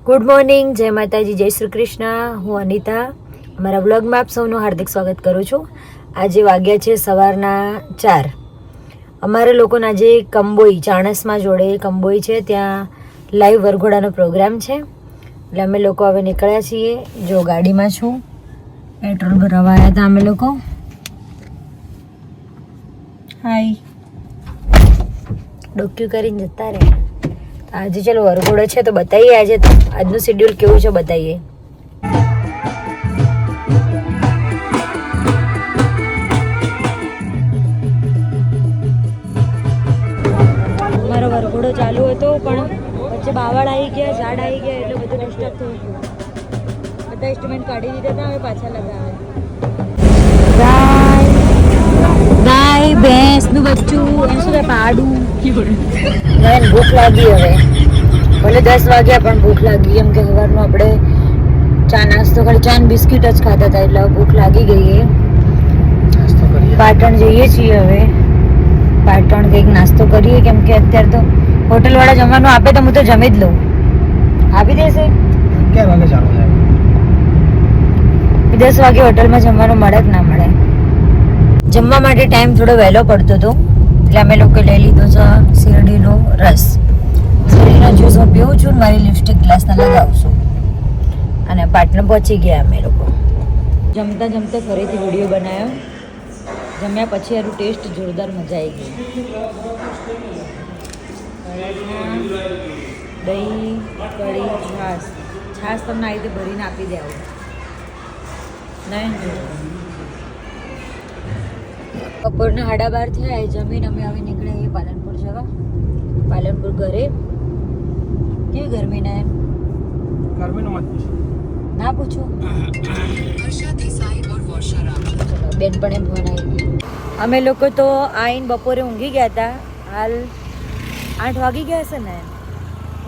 Good morning, જય માતાજી, જય શ્રી કૃષ્ણ. હું અનિતા. અમારા વ્લોગમાં આપ સૌનું હાર્દિક સ્વાગત કરું છું. આજે વાગ્યા છે સવારના 4. અમારે લોકોના આજે કંબોઈ ચાણસમાં જોડે કંબોઈ છે, ત્યાં લાઈવ વરઘોડાનો પ્રોગ્રામ છે. એટલે અમે લોકો હવે નીકળ્યા છીએ. જો ગાડીમાં છું, પેટ્રોલ ભરાવા આવ્યા હતા અમે લોકો. હાય, ડોક્યુ કરીને જતા રહે. આજે ચલો વરઘોડો છે તો બતાવીએ આજે આજનું શેડ્યુલ કેવું છે બતાવીએ. મારો વરઘોડો ચાલુ હતો પણ વચ્ચે બાવળ આવી ગયા, ઝાડ આવી ગયા એટલે બધું ડિસ્ટર્બ થઈ ગયું. બધા ઇન્સ્ટ્રુમેન્ટ કાઢી દીધા હતા, હવે પાછા લગાવે. ગાય ભેંસ નું બચ્ચું એમ શું પાડું. ભૂખ લાગી હવે, ભલે 10 વાગ્યા પણ ભૂખ લાગી. એમ કે સવારનું આપણે ચા નાસ્તો ખાલી ચા ને બિસ્કિટ જ ખાતા હતા એટલે ભૂખ લાગી ગઈ. પાટણ જઈએ છીએ હવે. પાટણ કંઈક નાસ્તો કરીએ, કેમ કે અત્યારે તો હોટલ વાળા જમવાનું આપે તો હું તો જમી જ લઉં. આપી દેશે? 10 વાગે હોટલમાં જમવાનું મળે કે ના મળે. જમવા માટે ટાઈમ થોડો વહેલો પડતો હતો એટલે અમે લોકો લઈ લીધો છે શેરડીનો રસ. શેરડીનો જ્યુસ હું પીવું છું, મારી લિપસ્ટિક ગ્લાસના લગાવશું. અને પાટણ પહોંચી ગયા અમે લોકો. જમતા જમતા ફરીથી વિડીયો બનાવ્યો. જમ્યા પછી એનું ટેસ્ટ જોરદાર, મજા આવી ગઈ. દહીં, કઢી, છાશ. છાશ તમને આવી રીતે ભરીને આપી દે આવું. નહીં, બપોરના 12:30 થયા. જમીન અમે હવે નીકળ્યા પાલનપુર જવા. પાલનપુર ઘરે કેવી ગરમી ને એમ ના પૂછો. બેન પણ એમ ફોન આવી ગયો. અમે લોકો તો આઈને બપોરે ઊંઘી ગયા હતા. હાલ 8 વાગી ગયા હશે ને,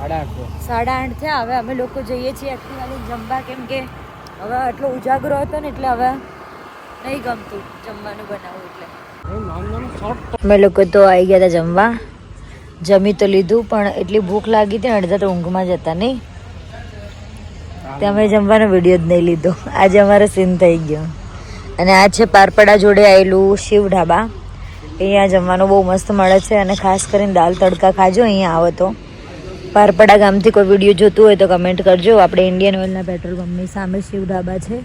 8:30 થયા. હવે અમે લોકો જઈએ છીએ એક્ટિવાલી જમવા, કેમ કે હવે આટલો ઉજાગરો હતો ને એટલે હવે નહીં ગમતું જમવાનું બનાવવું. એટલે અમે લોકો તો આવી ગયા હતા જમવા. જમી તો લીધું પણ એટલી ભૂખ લાગી હતી, અડધા તો ઊંઘમાં જ હતા. નહીં તે અમે જમવાનો વિડીયો જ નહીં લીધો. આજે અમારો સીન થઈ ગયો. અને આ છે પારપડા જોડે આવેલું શિવ ઢાબા. અહીંયા જમવાનું બહુ મસ્ત મળે છે. અને ખાસ કરીને દાલ તડકા ખાજો અહીંયા આવો તો. પારપડા ગામથી કોઈ વિડીયો જોતું હોય તો કમેન્ટ કરજો. આપણે ઇન્ડિયન ઓઇલના પેટ્રોલ પંપની સામે શિવ ઢાબા છે.